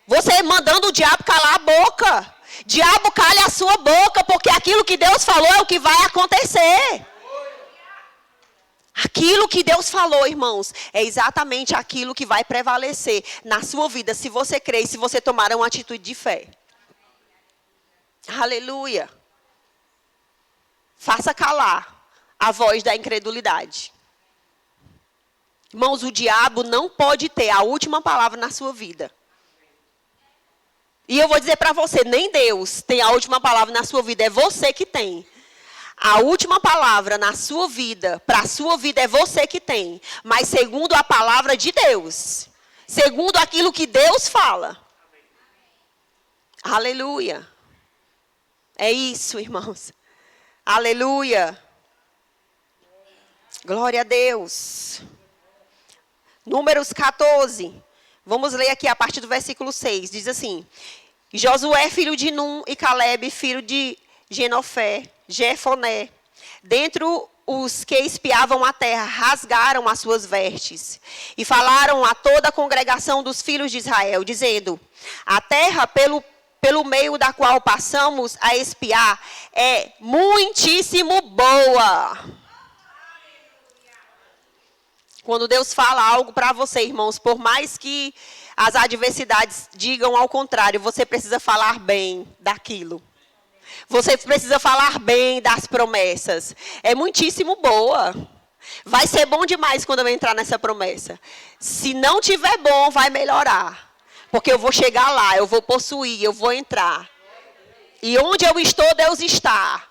Você mandando o diabo calar a boca. Diabo, cale a sua boca, porque aquilo que Deus falou é o que vai acontecer. Aquilo que Deus falou, irmãos, é exatamente aquilo que vai prevalecer na sua vida, se você crer e se você tomar uma atitude de fé. Aleluia. Faça calar a voz da incredulidade. Irmãos, o diabo não pode ter a última palavra na sua vida. E eu vou dizer para você, nem Deus tem a última palavra na sua vida, é você que tem. A última palavra na sua vida, para a sua vida, é você que tem. Mas segundo a palavra de Deus. Segundo aquilo que Deus fala. Aleluia. É isso, irmãos. Aleluia. Glória a Deus. Números 14. Vamos ler aqui a partir do versículo 6. Diz assim. Josué, filho de Num, e Caleb, filho de Jefoné, dentre os que espiavam a terra, rasgaram as suas vestes e falaram a toda a congregação dos filhos de Israel, dizendo, a terra pelo meio da qual passamos a espiar é muitíssimo boa. Quando Deus fala algo para você, irmãos, por mais que as adversidades digam ao contrário, você precisa falar bem daquilo. Você precisa falar bem das promessas. É muitíssimo boa. Vai ser bom demais quando eu entrar nessa promessa. Se não tiver bom, vai melhorar. Porque eu vou chegar lá, eu vou possuir, eu vou entrar. E onde eu estou, Deus está.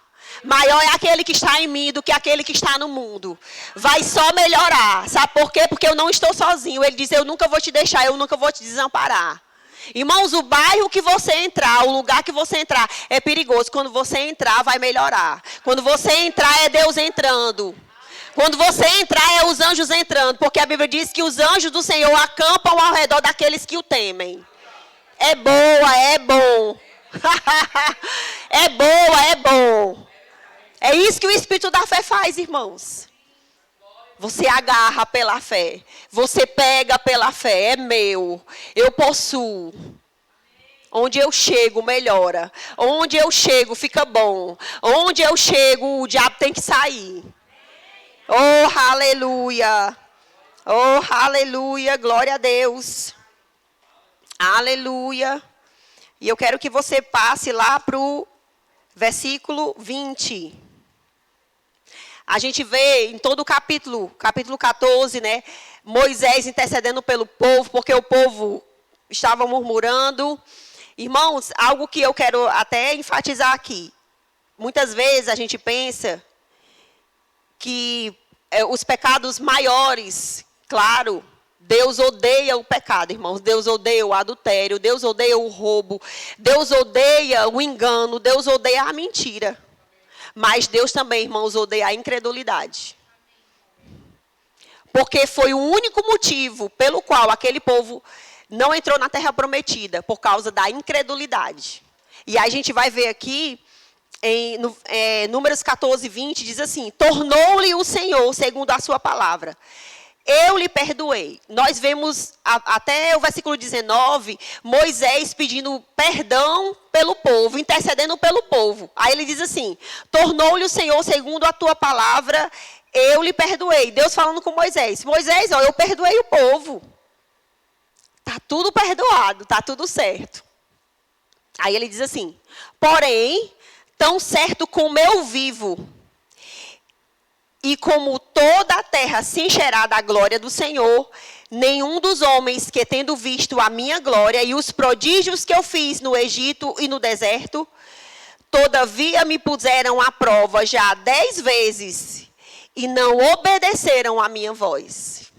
Maior é aquele que está em mim do que aquele que está no mundo. Vai só melhorar. Sabe por quê? Porque eu não estou sozinho. Ele diz, eu nunca vou te deixar, eu nunca vou te desamparar. Irmãos, o bairro que você entrar, o lugar que você entrar, é perigoso. Quando você entrar, vai melhorar. Quando você entrar, é Deus entrando. Quando você entrar, é os anjos entrando. Porque a Bíblia diz que os anjos do Senhor acampam ao redor daqueles que o temem. É boa, é bom. É boa, é bom. É isso que o Espírito da fé faz, irmãos. Você agarra pela fé. Você pega pela fé. É meu. Eu possuo. Onde eu chego, melhora. Onde eu chego, fica bom. Onde eu chego, o diabo tem que sair. Oh, aleluia. Oh, aleluia. Glória a Deus. Aleluia. E eu quero que você passe lá para o versículo 20. A gente vê em todo o capítulo 14, né? Moisés intercedendo pelo povo, porque o povo estava murmurando. Irmãos, algo que eu quero até enfatizar aqui. Muitas vezes a gente pensa que os pecados maiores, claro, Deus odeia o pecado, irmãos. Deus odeia o adultério, Deus odeia o roubo, Deus odeia o engano, Deus odeia a mentira. Mas Deus também, irmãos, odeia a incredulidade. Porque foi o único motivo pelo qual aquele povo não entrou na terra prometida por causa da incredulidade. E aí a gente vai ver aqui, em Números 14, 20, diz assim: tornou-lhe o Senhor segundo a sua palavra. Eu lhe perdoei. Nós vemos até o versículo 19, Moisés pedindo perdão pelo povo, intercedendo pelo povo. Aí ele diz assim: tornou-lhe o Senhor segundo a tua palavra, eu lhe perdoei. Deus falando com Moisés: Moisés, ó, eu perdoei o povo. Está tudo perdoado, está tudo certo. Aí ele diz assim: porém, tão certo como eu vivo, e como toda a terra se encherá da glória do Senhor, nenhum dos homens que, tendo visto a minha glória e os prodígios que eu fiz no Egito e no deserto, todavia me puseram à prova já 10 vezes e não obedeceram à minha voz.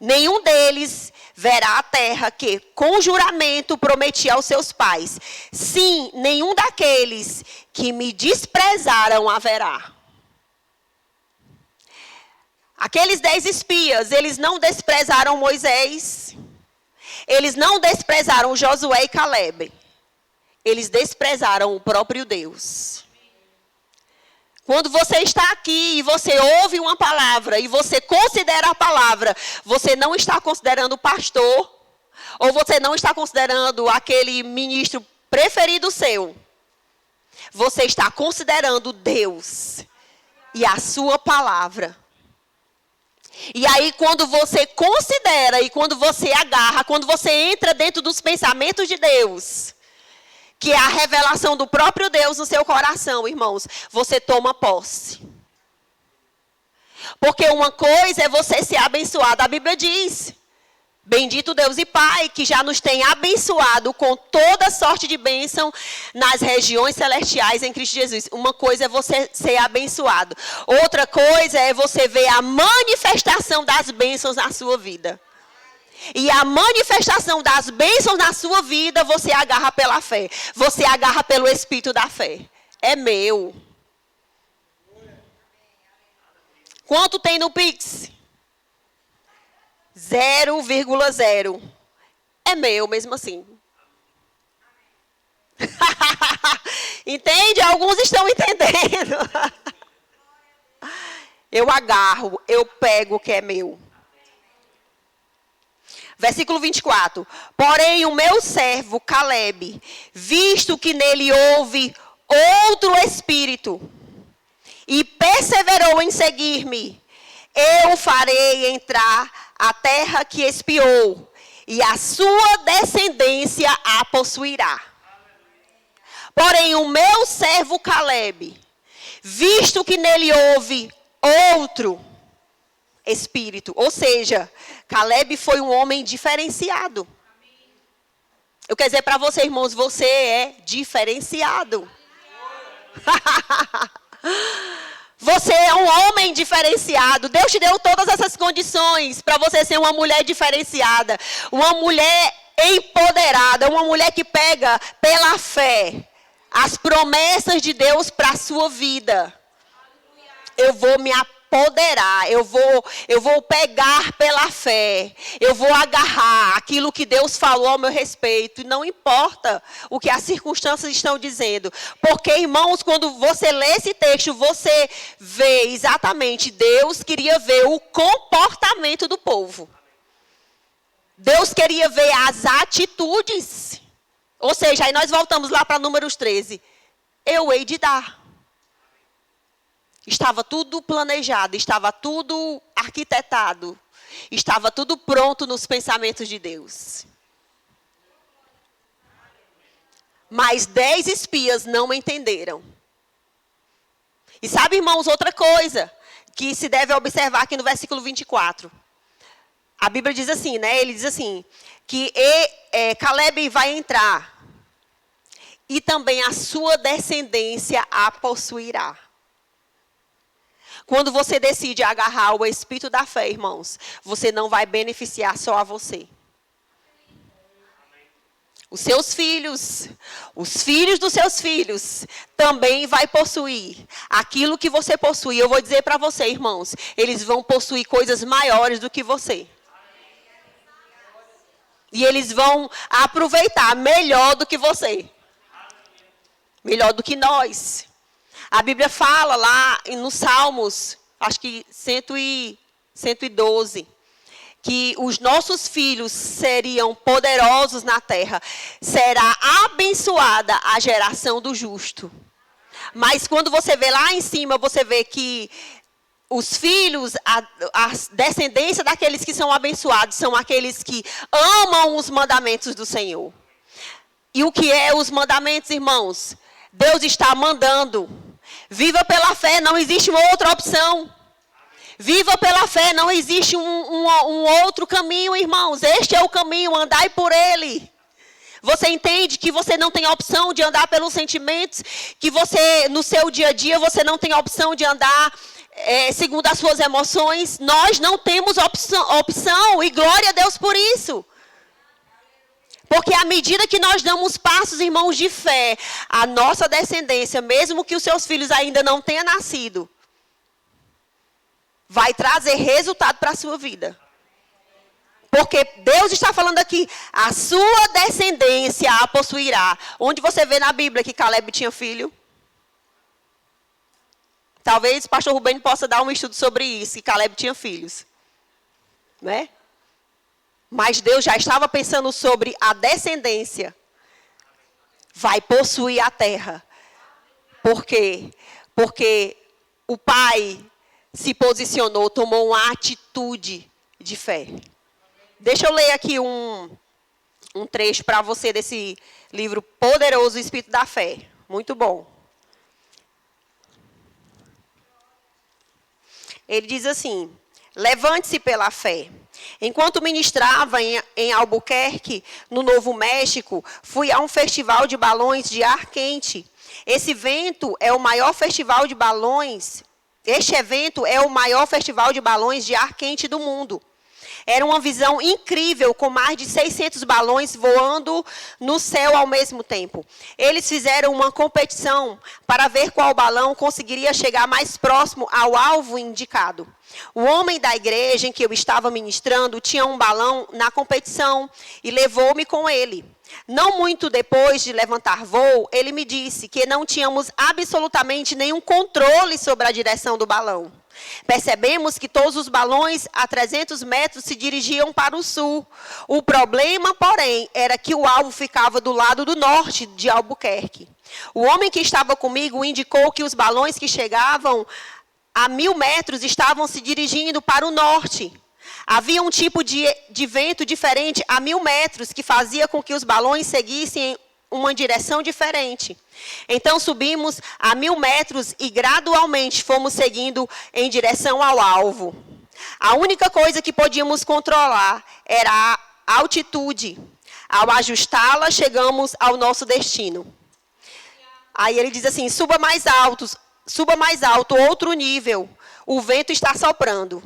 Nenhum deles verá a terra que, com juramento, prometi aos seus pais. Sim, nenhum daqueles que me desprezaram haverá. Aqueles 10 espias, eles não desprezaram Moisés. Eles não desprezaram Josué e Caleb. Eles desprezaram o próprio Deus. Quando você está aqui e você ouve uma palavra e você considera a palavra, você não está considerando o pastor, ou você não está considerando aquele ministro preferido seu. Você está considerando Deus e a sua palavra. E aí, quando você considera e quando você agarra, quando você entra dentro dos pensamentos de Deus, que é a revelação do próprio Deus no seu coração, irmãos, você toma posse. Porque uma coisa é você ser abençoado. A Bíblia diz: bendito Deus e Pai, que já nos tem abençoado com toda sorte de bênção nas regiões celestiais em Cristo Jesus. Uma coisa é você ser abençoado. Outra coisa é você ver a manifestação das bênçãos na sua vida. E a manifestação das bênçãos na sua vida, você agarra pela fé. Você agarra pelo Espírito da fé. É meu. Quanto tem no Pix? 0,0. É meu mesmo assim. Entende? Alguns estão entendendo. Eu agarro, eu pego o que é meu. Versículo 24. Porém, o meu servo Caleb, visto que nele houve outro espírito, e perseverou em seguir-me, eu farei entrar a terra que espiou, e a sua descendência a possuirá. Porém, o meu servo Caleb, visto que nele houve outro espírito, ou seja, Caleb foi um homem diferenciado. Eu quero dizer para você, irmãos, você é diferenciado. Você é um homem diferenciado. Deus te deu todas essas condições para você ser uma mulher diferenciada, uma mulher empoderada, uma mulher que pega pela fé as promessas de Deus para a sua vida. Eu vou me apoderar, eu vou pegar pela fé, eu vou agarrar aquilo que Deus falou ao meu respeito, e não importa o que as circunstâncias estão dizendo, porque, irmãos, quando você lê esse texto, você vê exatamente, Deus queria ver o comportamento do povo, Deus queria ver as atitudes, ou seja, aí nós voltamos lá para Números 13, eu hei de dar. Estava tudo planejado, estava tudo arquitetado, estava tudo pronto nos pensamentos de Deus. Mas 10 espias não entenderam. E sabe, irmãos, outra coisa que se deve observar aqui no versículo 24. A Bíblia diz assim, né? Ele diz assim, que Caleb vai entrar e também a sua descendência a possuirá. Quando você decide agarrar o espírito da fé, irmãos, você não vai beneficiar só a você. Os seus filhos, os filhos dos seus filhos, também vai possuir aquilo que você possui. Eu vou dizer para você, irmãos, eles vão possuir coisas maiores do que você. E eles vão aproveitar melhor do que você. Melhor do que nós. A Bíblia fala lá nos Salmos, acho que 112, que os nossos filhos seriam poderosos na terra. Será abençoada a geração do justo. Mas quando você vê lá em cima, você vê que os filhos, a descendência daqueles que são abençoados, são aqueles que amam os mandamentos do Senhor. E o que é os mandamentos, irmãos? Deus está mandando. Viva pela fé, não existe uma outra opção. Viva pela fé, não existe um outro caminho, irmãos. Este é o caminho, andai por ele. Você entende que você não tem a opção de andar pelos sentimentos, que você, no seu dia a dia, você não tem a opção de andar segundo as suas emoções. Nós não temos opção, e glória a Deus por isso. Porque à medida que nós damos passos, irmãos, de fé, a nossa descendência, mesmo que os seus filhos ainda não tenham nascido, vai trazer resultado para a sua vida. Porque Deus está falando aqui, a sua descendência a possuirá. Onde você vê na Bíblia que Caleb tinha filho? Talvez o pastor Rubem possa dar um estudo sobre isso, que Caleb tinha filhos. Né? Mas Deus já estava pensando sobre a descendência. Vai possuir a terra. Por quê? Porque o pai se posicionou, tomou uma atitude de fé. Deixa eu ler aqui um trecho para você desse livro poderoso, O Espírito da Fé. Muito bom. Ele diz assim: levante-se pela fé. Enquanto ministrava em Albuquerque, no Novo México, fui a um festival de balões de ar quente. Este evento é o maior festival de balões de ar quente do mundo. Era uma visão incrível, com mais de 600 balões voando no céu ao mesmo tempo. Eles fizeram uma competição para ver qual balão conseguiria chegar mais próximo ao alvo indicado. O homem da igreja em que eu estava ministrando tinha um balão na competição e levou-me com ele. Não muito depois de levantar voo, ele me disse que não tínhamos absolutamente nenhum controle sobre a direção do balão. Percebemos que todos os balões a 300 metros se dirigiam para o sul. O problema, porém, era que o alvo ficava do lado do norte de Albuquerque. O homem que estava comigo indicou que os balões que chegavam a 1000 metros estavam se dirigindo para o norte. Havia um tipo de vento diferente a 1000 metros que fazia com que os balões seguissem uma direção diferente. Então subimos a 1000 metros e gradualmente fomos seguindo em direção ao alvo. A única coisa que podíamos controlar era a altitude. Ao ajustá-la, chegamos ao nosso destino. Aí ele diz assim: suba mais alto, outro nível. O vento está soprando.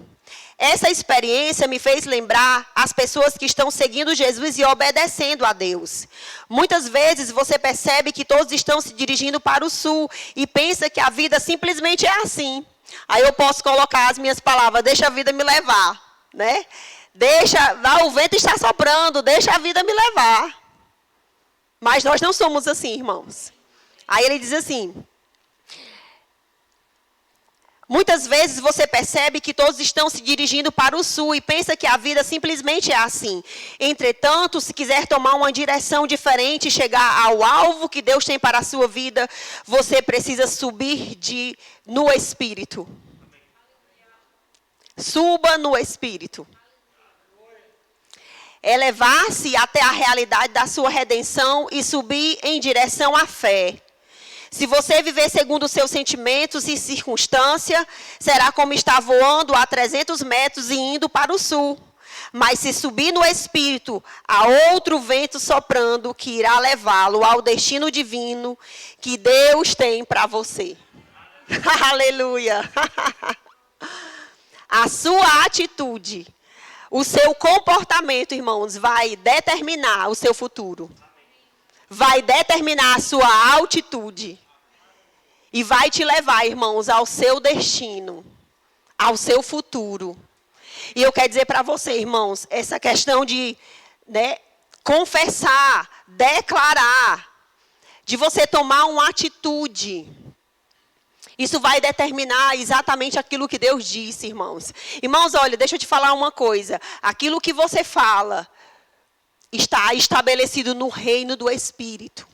Essa experiência me fez lembrar as pessoas que estão seguindo Jesus e obedecendo a Deus. Muitas vezes você percebe que todos estão se dirigindo para o sul e pensa que a vida simplesmente é assim. Aí eu posso colocar as minhas palavras: deixa a vida me levar, né? O vento está soprando, deixa a vida me levar. Mas nós não somos assim, irmãos. Aí ele diz assim: muitas vezes você percebe que todos estão se dirigindo para o sul e pensa que a vida simplesmente é assim. Entretanto, se quiser tomar uma direção diferente e chegar ao alvo que Deus tem para a sua vida, você precisa subir no Espírito. Suba no Espírito. Elevar-se até a realidade da sua redenção e subir em direção à fé. Se você viver segundo os seus sentimentos e circunstância, será como estar voando a 300 metros e indo para o sul. Mas se subir no Espírito, há outro vento soprando que irá levá-lo ao destino divino que Deus tem para você. Aleluia! A sua atitude, o seu comportamento, irmãos, vai determinar o seu futuro. Vai determinar a sua altitude. E vai te levar, irmãos, ao seu destino, ao seu futuro. E eu quero dizer para você, irmãos, essa questão de confessar, declarar, de você tomar uma atitude. Isso vai determinar exatamente aquilo que Deus disse, irmãos. Irmãos, olha, deixa eu te falar uma coisa. Aquilo que você fala está estabelecido no reino do Espírito.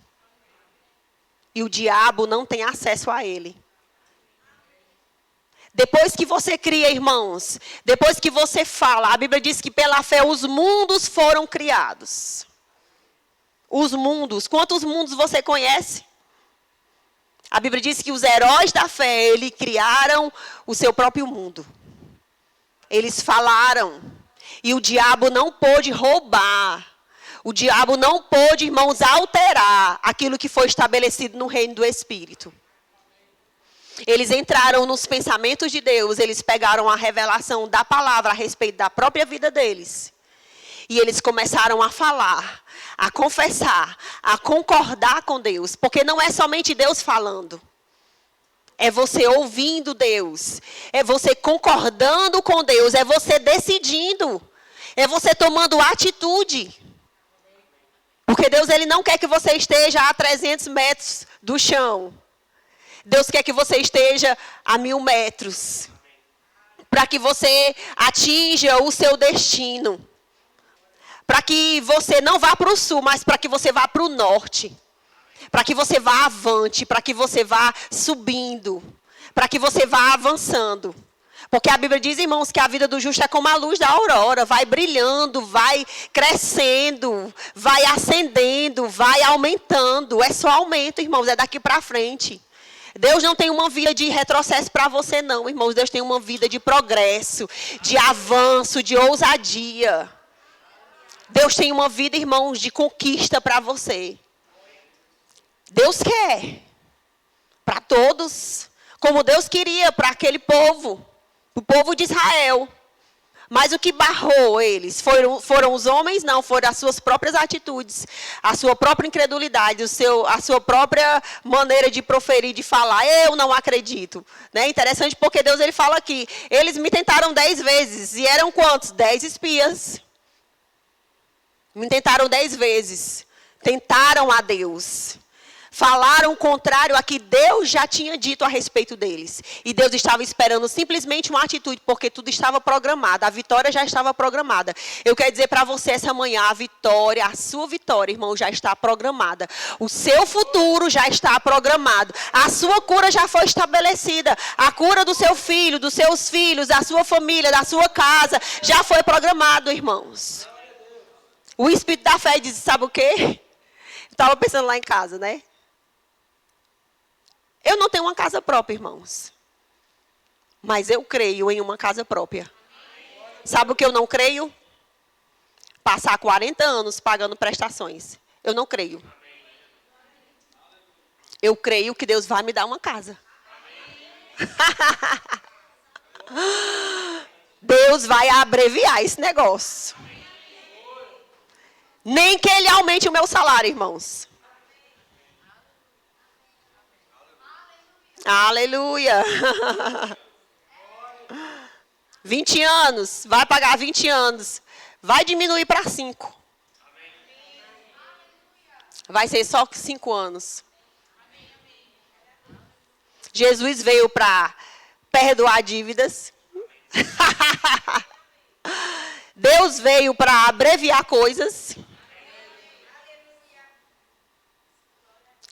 E o diabo não tem acesso a ele. Depois que você cria, irmãos, depois que você fala, a Bíblia diz que pela fé os mundos foram criados. Os mundos, quantos mundos você conhece? A Bíblia diz que os heróis da fé, eles criaram o seu próprio mundo. Eles falaram. E o diabo não pôde roubar. O diabo não pôde, irmãos, alterar aquilo que foi estabelecido no reino do Espírito. Eles entraram nos pensamentos de Deus, eles pegaram a revelação da palavra a respeito da própria vida deles. E eles começaram a falar, a confessar, a concordar com Deus. Porque não é somente Deus falando. É você ouvindo Deus. É você concordando com Deus. É você decidindo. É você tomando atitude. Porque Deus, ele não quer que você esteja a 300 metros do chão. Deus quer que você esteja a 1000 metros. Para que você atinja o seu destino. Para que você não vá para o sul, mas para que você vá para o norte. Para que você vá avante, para que você vá subindo. Para que você vá avançando. Porque a Bíblia diz, irmãos, que a vida do justo é como a luz da aurora. Vai brilhando, vai crescendo, vai ascendendo, vai aumentando. É só aumento, irmãos, é daqui para frente. Deus não tem uma vida de retrocesso para você, não, irmãos. Deus tem uma vida de progresso, de avanço, de ousadia. Deus tem uma vida, irmãos, de conquista para você. Deus quer para todos, como Deus queria para aquele povo, o povo de Israel. Mas o que barrou eles? Foram os homens? Não, foram as suas próprias atitudes, a sua própria incredulidade, a sua própria maneira de proferir, de falar. Eu não acredito. Né? Interessante porque Deus, ele fala aqui, eles me tentaram 10 vezes. E eram quantos? 10 espias. Me tentaram 10 vezes. Tentaram a Deus. Falaram o contrário a que Deus já tinha dito a respeito deles. E Deus estava esperando simplesmente uma atitude, porque tudo estava programado. A vitória já estava programada. Eu quero dizer para você essa manhã, a vitória, a sua vitória, irmão, já está programada. O seu futuro já está programado. A sua cura já foi estabelecida. A cura do seu filho, dos seus filhos, da sua família, da sua casa, já foi programado, irmãos. O Espírito da fé diz, sabe o quê? Estava pensando lá em casa, né? Eu não tenho uma casa própria, irmãos. Mas eu creio em uma casa própria. Sabe o que eu não creio? Passar 40 anos pagando prestações. Eu não creio. Eu creio que Deus vai me dar uma casa. Deus vai abreviar esse negócio. Nem que Ele aumente o meu salário, irmãos. Aleluia. 20 anos. Vai pagar 20 anos. Vai diminuir para 5. Vai ser só 5 anos. Jesus veio para perdoar dívidas. Deus veio para abreviar coisas.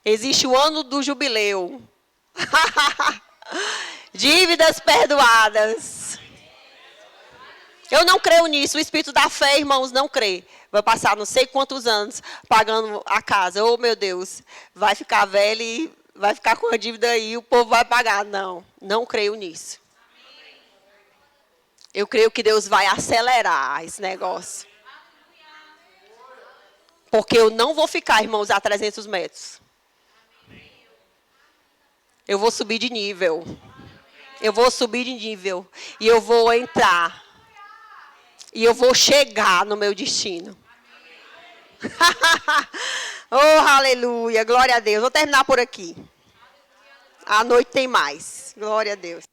Existe o ano do jubileu. Dívidas perdoadas. Eu não creio nisso. O espírito da fé, irmãos, não crê. Vai passar não sei quantos anos pagando a casa. Oh, meu Deus. Vai ficar velho e vai ficar com a dívida aí. O povo vai pagar. Não, não creio nisso. Eu creio que Deus vai acelerar esse negócio. Porque eu não vou ficar, irmãos, a 300 metros. Eu vou subir de nível. Eu vou subir de nível. E eu vou entrar. E eu vou chegar no meu destino. Oh, aleluia. Glória a Deus. Vou terminar por aqui. À noite tem mais. Glória a Deus.